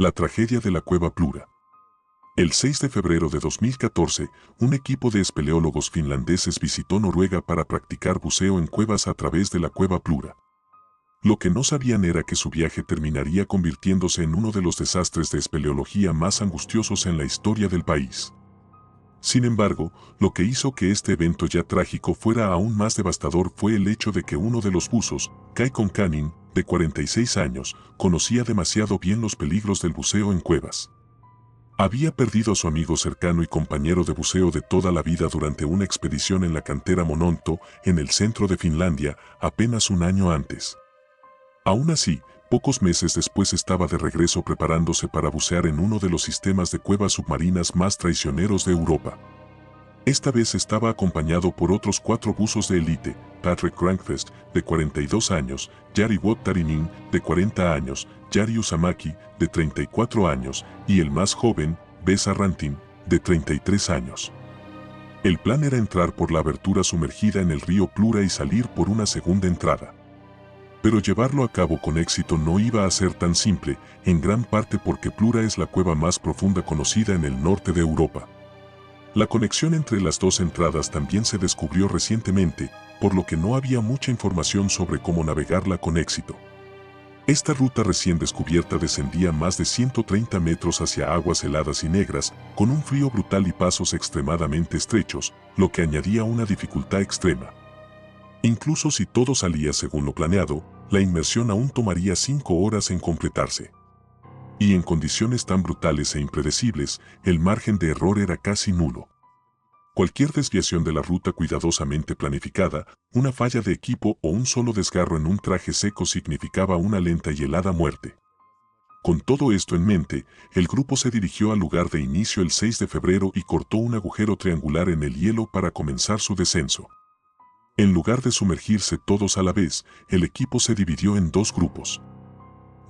La tragedia de la cueva Plura. El 6 de febrero de 2014, un equipo de espeleólogos finlandeses visitó Noruega para practicar buceo en cuevas a través de la cueva Plura. Lo que no sabían era que su viaje terminaría convirtiéndose en uno de los desastres de espeleología más angustiosos en la historia del país. Sin embargo, lo que hizo que este evento ya trágico fuera aún más devastador fue el hecho de que uno de los buzos, Kai Konkanin, de 46 años, conocía demasiado bien los peligros del buceo en cuevas. Había perdido a su amigo cercano y compañero de buceo de toda la vida durante una expedición en la cantera Mononto, en el centro de Finlandia, apenas un año antes. Aún así, pocos meses después estaba de regreso preparándose para bucear en uno de los sistemas de cuevas submarinas más traicioneros de Europa. Esta vez estaba acompañado por otros 4 buzos de élite: Patrick Crankfest, de 42 años, Jari Vuottarinen, de 40 años, Jari Usamaki, de 34 años, y el más joven, Vesa Rantin, de 33 años. El plan era entrar por la abertura sumergida en el río Plura y salir por una segunda entrada. Pero llevarlo a cabo con éxito no iba a ser tan simple, en gran parte porque Plura es la cueva más profunda conocida en el norte de Europa. La conexión entre las dos entradas también se descubrió recientemente, por lo que no había mucha información sobre cómo navegarla con éxito. Esta ruta recién descubierta descendía más de 130 metros hacia aguas heladas y negras, con un frío brutal y pasos extremadamente estrechos, lo que añadía una dificultad extrema. Incluso si todo salía según lo planeado, la inmersión aún tomaría 5 horas en completarse. Y en condiciones tan brutales e impredecibles, el margen de error era casi nulo. Cualquier desviación de la ruta cuidadosamente planificada, una falla de equipo o un solo desgarro en un traje seco significaba una lenta y helada muerte. Con todo esto en mente, el grupo se dirigió al lugar de inicio el 6 de febrero y cortó un agujero triangular en el hielo para comenzar su descenso. En lugar de sumergirse todos a la vez, el equipo se dividió en 2 grupos.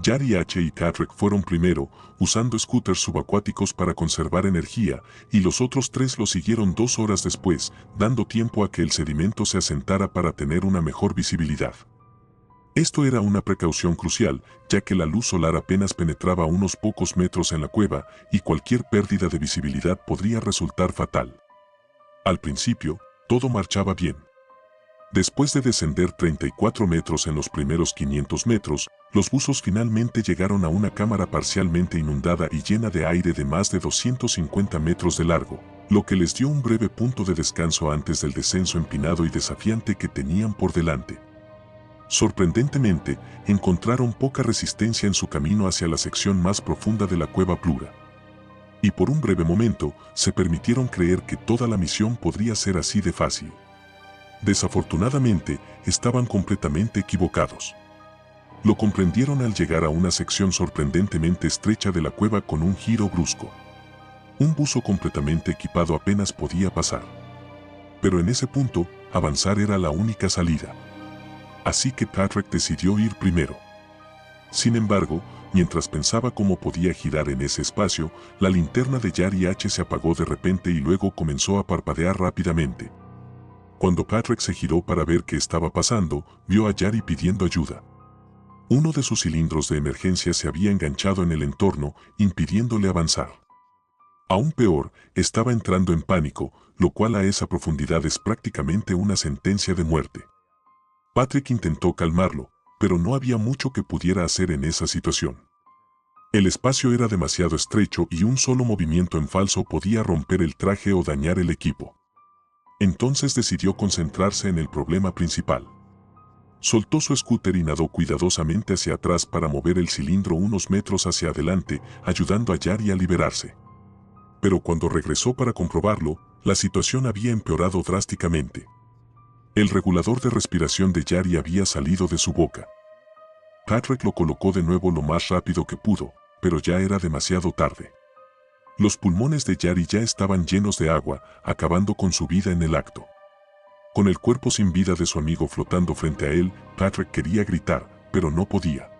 Jari H. y Patrick fueron primero, usando scooters subacuáticos para conservar energía, y los otros 3 lo siguieron 2 horas después, dando tiempo a que el sedimento se asentara para tener una mejor visibilidad. Esto era una precaución crucial, ya que la luz solar apenas penetraba unos pocos metros en la cueva, y cualquier pérdida de visibilidad podría resultar fatal. Al principio, todo marchaba bien. Después de descender 34 metros en los primeros 500 metros, los buzos finalmente llegaron a una cámara parcialmente inundada y llena de aire de más de 250 metros de largo, lo que les dio un breve punto de descanso antes del descenso empinado y desafiante que tenían por delante. Sorprendentemente, encontraron poca resistencia en su camino hacia la sección más profunda de la cueva Plura. Y por un breve momento, se permitieron creer que toda la misión podría ser así de fácil. Desafortunadamente, estaban completamente equivocados. Lo comprendieron al llegar a una sección sorprendentemente estrecha de la cueva con un giro brusco. Un buzo completamente equipado apenas podía pasar. Pero en ese punto, avanzar era la única salida. Así que Patrick decidió ir primero. Sin embargo, mientras pensaba cómo podía girar en ese espacio, la linterna de Jari H. se apagó de repente y luego comenzó a parpadear rápidamente. Cuando Patrick se giró para ver qué estaba pasando, vio a Jari pidiendo ayuda. Uno de sus cilindros de emergencia se había enganchado en el entorno, impidiéndole avanzar. Aún peor, estaba entrando en pánico, lo cual a esa profundidad es prácticamente una sentencia de muerte. Patrick intentó calmarlo, pero no había mucho que pudiera hacer en esa situación. El espacio era demasiado estrecho y un solo movimiento en falso podía romper el traje o dañar el equipo. Entonces decidió concentrarse en el problema principal. Soltó su scooter y nadó cuidadosamente hacia atrás para mover el cilindro unos metros hacia adelante, ayudando a Jari a liberarse. Pero cuando regresó para comprobarlo, la situación había empeorado drásticamente. El regulador de respiración de Jari había salido de su boca. Patrick lo colocó de nuevo lo más rápido que pudo, pero ya era demasiado tarde. Los pulmones de Jari ya estaban llenos de agua, acabando con su vida en el acto. Con el cuerpo sin vida de su amigo flotando frente a él, Patrick quería gritar, pero no podía.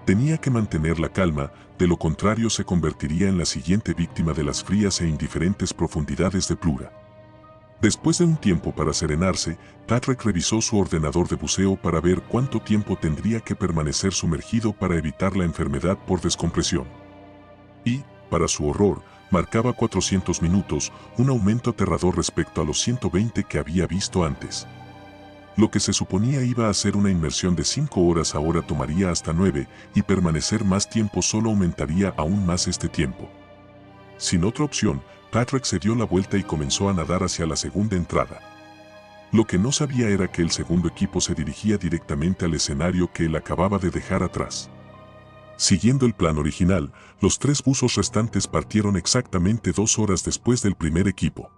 Tenía que mantener la calma, de lo contrario se convertiría en la siguiente víctima de las frías e indiferentes profundidades de Plura. Después de un tiempo para serenarse, Patrick revisó su ordenador de buceo para ver cuánto tiempo tendría que permanecer sumergido para evitar la enfermedad por descompresión. y, para su horror, marcaba 400 minutos, un aumento aterrador respecto a los 120 que había visto antes. Lo que se suponía iba a ser una inmersión de 5 horas ahora tomaría hasta 9, y permanecer más tiempo solo aumentaría aún más este tiempo. Sin otra opción, Patrick se dio la vuelta y comenzó a nadar hacia la segunda entrada. Lo que no sabía era que el segundo equipo se dirigía directamente al escenario que él acababa de dejar atrás. Siguiendo el plan original, los 3 buzos restantes partieron exactamente 2 horas después del primer equipo.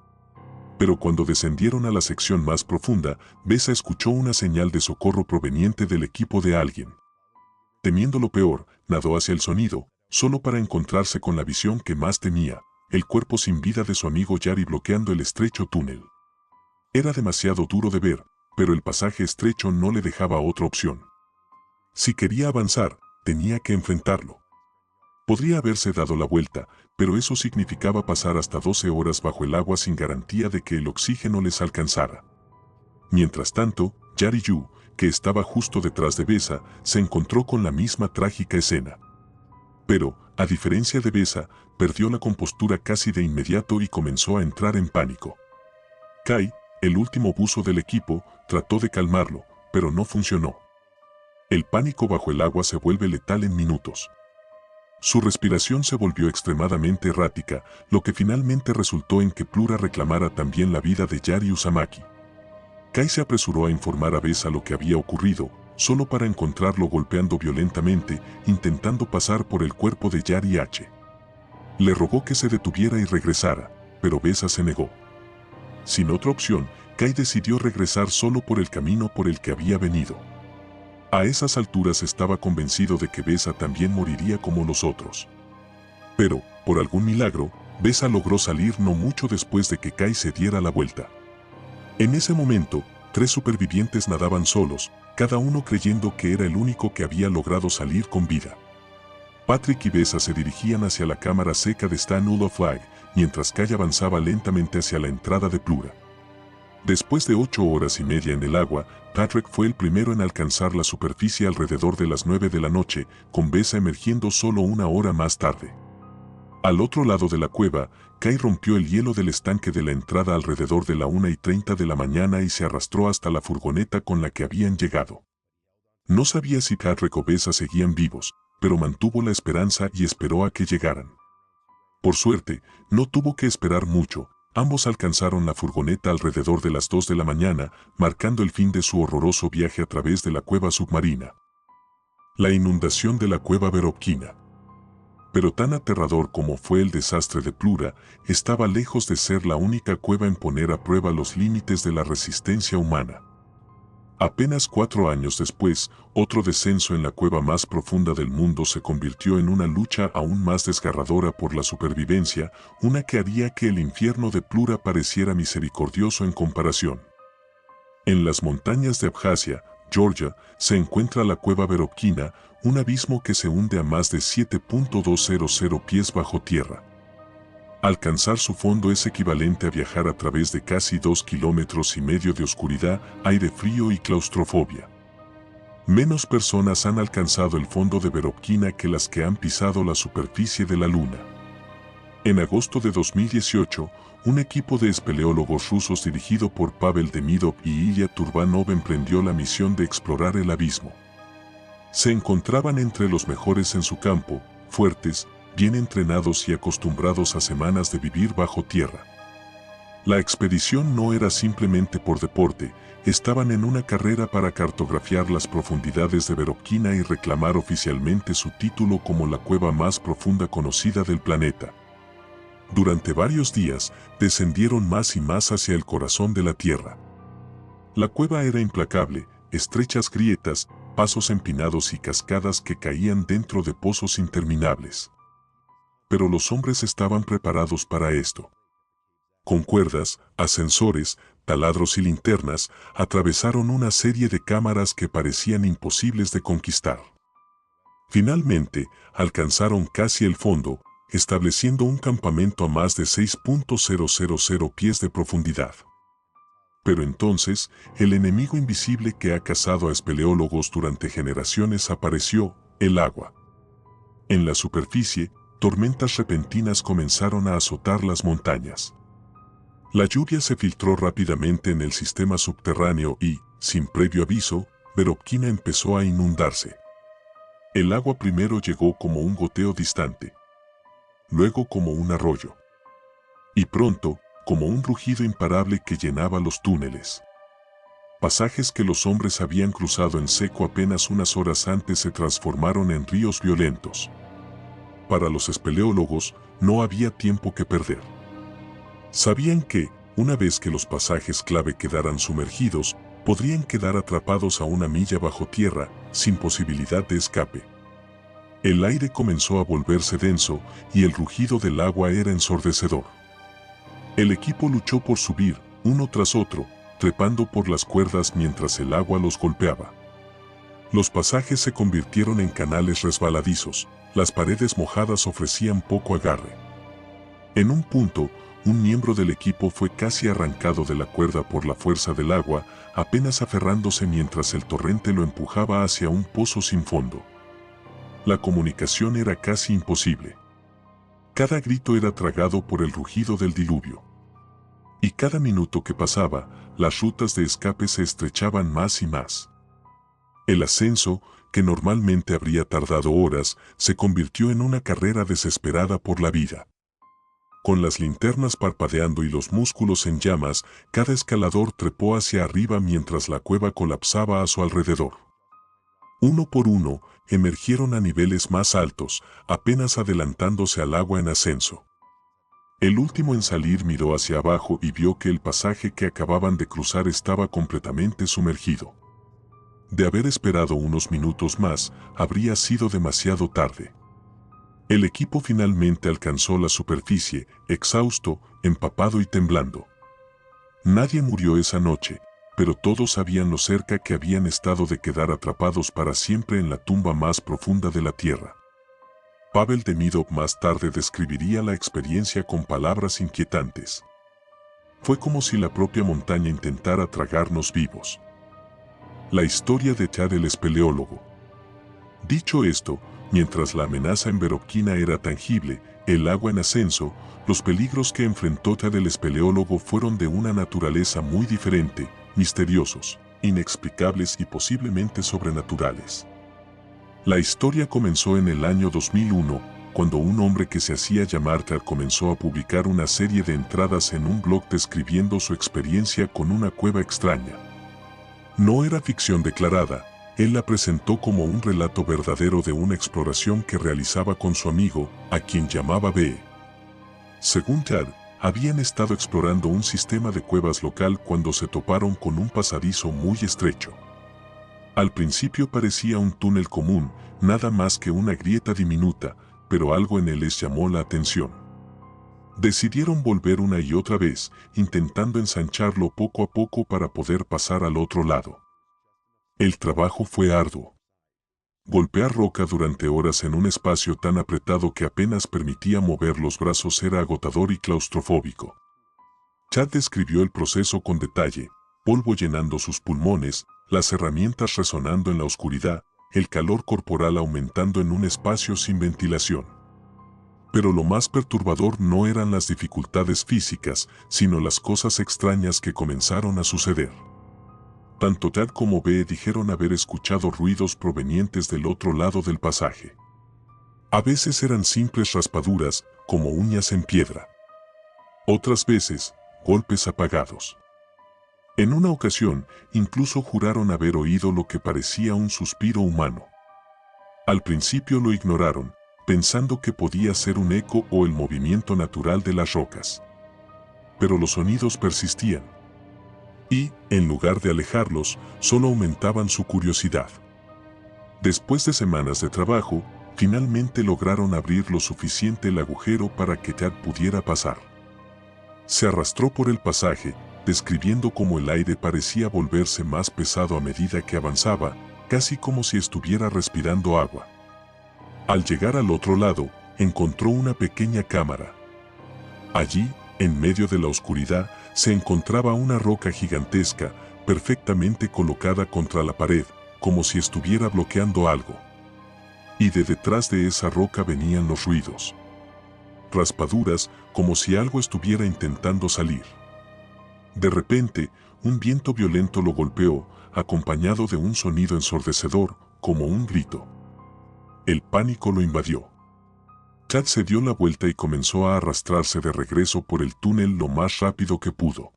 Pero cuando descendieron a la sección más profunda, Besa escuchó una señal de socorro proveniente del equipo de alguien. Temiendo lo peor, nadó hacia el sonido, solo para encontrarse con la visión que más temía, el cuerpo sin vida de su amigo Yari bloqueando el estrecho túnel. Era demasiado duro de ver, pero el pasaje estrecho no le dejaba otra opción. Si quería avanzar, tenía que enfrentarlo. Podría haberse dado la vuelta, pero eso significaba pasar hasta 12 horas bajo el agua sin garantía de que el oxígeno les alcanzara. Mientras tanto, Yari Yu, que estaba justo detrás de Besa, se encontró con la misma trágica escena. Pero, a diferencia de Besa, perdió la compostura casi de inmediato y comenzó a entrar en pánico. Kai, el último buzo del equipo, trató de calmarlo, pero no funcionó. El pánico bajo el agua se vuelve letal en minutos. Su respiración se volvió extremadamente errática, lo que finalmente resultó en que Plura reclamara también la vida de Yari Uzumaki. Kai se apresuró a informar a Besa lo que había ocurrido, solo para encontrarlo golpeando violentamente, intentando pasar por el cuerpo de Yari H. Le rogó que se detuviera y regresara, pero Besa se negó. Sin otra opción, Kai decidió regresar solo por el camino por el que había venido. A esas alturas estaba convencido de que Besa también moriría como los otros. Pero, por algún milagro, Besa logró salir no mucho después de que Kai se diera la vuelta. En ese momento, 3 supervivientes nadaban solos, cada uno creyendo que era el único que había logrado salir con vida. Patrick y Besa se dirigían hacia la cámara seca de Stan Uloflag, mientras Kai avanzaba lentamente hacia la entrada de Plura. Después de 8 horas y media en el agua, Patrick fue el primero en alcanzar la superficie alrededor de las 9 de la noche, con Besa emergiendo solo 1 hora más tarde. Al otro lado de la cueva, Kai rompió el hielo del estanque de la entrada alrededor de la 1:30 de la mañana y se arrastró hasta la furgoneta con la que habían llegado. No sabía si Patrick o Besa seguían vivos, pero mantuvo la esperanza y esperó a que llegaran. Por suerte, no tuvo que esperar mucho. Ambos alcanzaron la furgoneta alrededor de las 2 de la mañana, marcando el fin de su horroroso viaje a través de la cueva submarina. La inundación de la cueva Verovkina. Pero tan aterrador como fue el desastre de Plura, estaba lejos de ser la única cueva en poner a prueba los límites de la resistencia humana. Apenas 4 años después, otro descenso en la cueva más profunda del mundo se convirtió en una lucha aún más desgarradora por la supervivencia, una que haría que el infierno de Plura pareciera misericordioso en comparación. En las montañas de Abjasia, Georgia, se encuentra la cueva Verovkina, un abismo que se hunde a más de 7.200 pies bajo tierra. Alcanzar su fondo es equivalente a viajar a través de casi 2,5 kilómetros de oscuridad, aire frío y claustrofobia. Menos personas han alcanzado el fondo de Verovkina que las que han pisado la superficie de la Luna. En agosto de 2018, un equipo de espeleólogos rusos dirigido por Pavel Demidov y Ilya Turbanov emprendió la misión de explorar el abismo. Se encontraban entre los mejores en su campo, fuertes, bien entrenados y acostumbrados a semanas de vivir bajo tierra. La expedición no era simplemente por deporte, estaban en una carrera para cartografiar las profundidades de Verovkina y reclamar oficialmente su título como la cueva más profunda conocida del planeta. Durante varios días, descendieron más y más hacia el corazón de la Tierra. La cueva era implacable, estrechas grietas, pasos empinados y cascadas que caían dentro de pozos interminables. Pero los hombres estaban preparados para esto. Con cuerdas, ascensores, taladros y linternas, atravesaron una serie de cámaras que parecían imposibles de conquistar. Finalmente, alcanzaron casi el fondo, estableciendo un campamento a más de 6.000 pies de profundidad. Pero entonces, el enemigo invisible que ha cazado a espeleólogos durante generaciones apareció, el agua. En la superficie, tormentas repentinas comenzaron a azotar las montañas. La lluvia se filtró rápidamente en el sistema subterráneo y, sin previo aviso, Verovkina empezó a inundarse. El agua primero llegó como un goteo distante, luego como un arroyo, y pronto, como un rugido imparable que llenaba los túneles. Pasajes que los hombres habían cruzado en seco apenas unas horas antes se transformaron en ríos violentos. Para los espeleólogos, no había tiempo que perder. Sabían que, una vez que los pasajes clave quedaran sumergidos, podrían quedar atrapados a una milla bajo tierra, sin posibilidad de escape. El aire comenzó a volverse denso y el rugido del agua era ensordecedor. El equipo luchó por subir, uno tras otro, trepando por las cuerdas mientras el agua los golpeaba. Los pasajes se convirtieron en canales resbaladizos, las paredes mojadas ofrecían poco agarre. En un punto, un miembro del equipo fue casi arrancado de la cuerda por la fuerza del agua, apenas aferrándose mientras el torrente lo empujaba hacia un pozo sin fondo. La comunicación era casi imposible. Cada grito era tragado por el rugido del diluvio. Y cada minuto que pasaba, las rutas de escape se estrechaban más y más. El ascenso, que normalmente habría tardado horas, se convirtió en una carrera desesperada por la vida. Con las linternas parpadeando y los músculos en llamas, cada escalador trepó hacia arriba mientras la cueva colapsaba a su alrededor. Uno por uno, emergieron a niveles más altos, apenas adelantándose al agua en ascenso. El último en salir miró hacia abajo y vio que el pasaje que acababan de cruzar estaba completamente sumergido. De haber esperado unos minutos más, habría sido demasiado tarde. El equipo finalmente alcanzó la superficie, exhausto, empapado y temblando. Nadie murió esa noche, pero todos sabían lo cerca que habían estado de quedar atrapados para siempre en la tumba más profunda de la tierra. Pavel Demidov más tarde describiría la experiencia con palabras inquietantes. Fue como si la propia montaña intentara tragarnos vivos. La historia de Chad el espeleólogo. Dicho esto, mientras la amenaza en Verovkina era tangible, el agua en ascenso, los peligros que enfrentó Chad el espeleólogo fueron de una naturaleza muy diferente, misteriosos, inexplicables y posiblemente sobrenaturales. La historia comenzó en el año 2001, cuando un hombre que se hacía llamar Chad comenzó a publicar una serie de entradas en un blog describiendo su experiencia con una cueva extraña. No era ficción declarada, él la presentó como un relato verdadero de una exploración que realizaba con su amigo, a quien llamaba B. Según Chad, habían estado explorando un sistema de cuevas local cuando se toparon con un pasadizo muy estrecho. Al principio parecía un túnel común, nada más que una grieta diminuta, pero algo en él les llamó la atención. Decidieron volver una y otra vez, intentando ensancharlo poco a poco para poder pasar al otro lado. El trabajo fue arduo. Golpear roca durante horas en un espacio tan apretado que apenas permitía mover los brazos era agotador y claustrofóbico. Chad describió el proceso con detalle, polvo llenando sus pulmones, las herramientas resonando en la oscuridad, el calor corporal aumentando en un espacio sin ventilación. Pero lo más perturbador no eran las dificultades físicas, sino las cosas extrañas que comenzaron a suceder. Tanto Chad como B dijeron haber escuchado ruidos provenientes del otro lado del pasaje. A veces eran simples raspaduras, como uñas en piedra. Otras veces, golpes apagados. En una ocasión, incluso juraron haber oído lo que parecía un suspiro humano. Al principio lo ignoraron, pensando que podía ser un eco o el movimiento natural de las rocas. Pero los sonidos persistían. Y, en lugar de alejarlos, solo aumentaban su curiosidad. Después de semanas de trabajo, finalmente lograron abrir lo suficiente el agujero para que Chad pudiera pasar. Se arrastró por el pasaje, describiendo cómo el aire parecía volverse más pesado a medida que avanzaba, casi como si estuviera respirando agua. Al llegar al otro lado, encontró una pequeña cámara. Allí, en medio de la oscuridad, se encontraba una roca gigantesca, perfectamente colocada contra la pared, como si estuviera bloqueando algo. Y de detrás de esa roca venían los ruidos. raspaduras, como si algo estuviera intentando salir. De repente, un viento violento lo golpeó, acompañado de un sonido ensordecedor, como un grito. El pánico lo invadió. Chad se dio la vuelta y comenzó a arrastrarse de regreso por el túnel lo más rápido que pudo.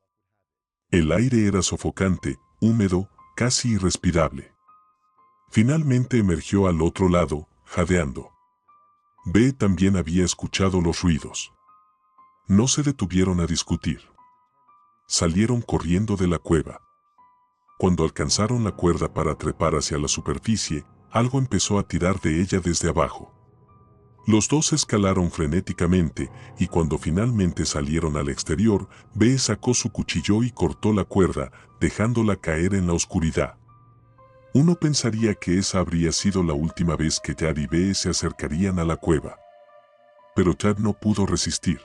El aire era sofocante, húmedo, casi irrespirable. Finalmente emergió al otro lado, jadeando. B también había escuchado los ruidos. No se detuvieron a discutir. Salieron corriendo de la cueva. Cuando alcanzaron la cuerda para trepar hacia la superficie, algo empezó a tirar de ella desde abajo. Los dos escalaron frenéticamente y cuando finalmente salieron al exterior, B sacó su cuchillo y cortó la cuerda, dejándola caer en la oscuridad. Uno pensaría que esa habría sido la última vez que Chad y B se acercarían a la cueva. Pero Chad no pudo resistir.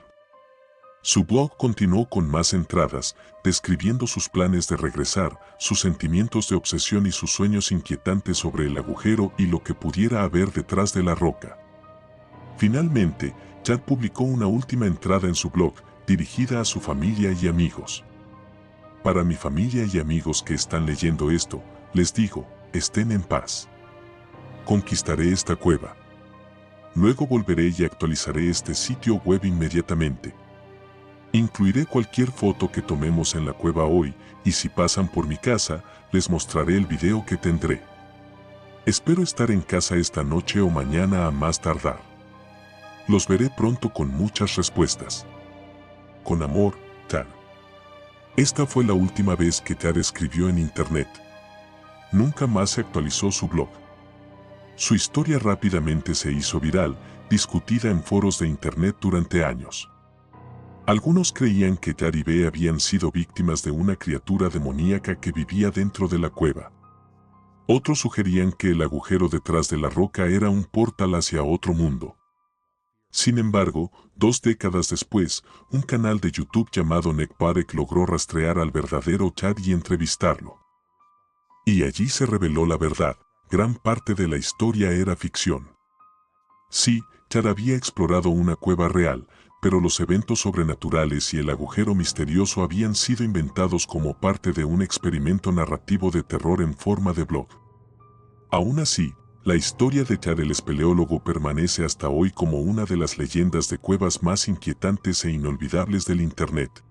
Su blog continuó con más entradas, describiendo sus planes de regresar, sus sentimientos de obsesión y sus sueños inquietantes sobre el agujero y lo que pudiera haber detrás de la roca. Finalmente, Chad publicó una última entrada en su blog, dirigida a su familia y amigos. Para mi familia y amigos que están leyendo esto, les digo, estén en paz. Conquistaré esta cueva. Luego volveré y actualizaré este sitio web inmediatamente. Incluiré cualquier foto que tomemos en la cueva hoy, y si pasan por mi casa, les mostraré el video que tendré. Espero estar en casa esta noche o mañana a más tardar. Los veré pronto con muchas respuestas. Con amor, Chad. Esta fue la última vez que Chad escribió en internet. Nunca más se actualizó su blog. Su historia rápidamente se hizo viral, discutida en foros de internet durante años. Algunos creían que Chad y B habían sido víctimas de una criatura demoníaca que vivía dentro de la cueva. Otros sugerían que el agujero detrás de la roca era un portal hacia otro mundo. Sin embargo, 2 décadas después, un canal de YouTube llamado Nekpadek logró rastrear al verdadero Chad y entrevistarlo. Y allí se reveló la verdad, gran parte de la historia era ficción. Sí, Chad había explorado una cueva real, pero los eventos sobrenaturales y el agujero misterioso habían sido inventados como parte de un experimento narrativo de terror en forma de blog. Aún así, la historia de Chad el espeleólogo permanece hasta hoy como una de las leyendas de cuevas más inquietantes e inolvidables del Internet.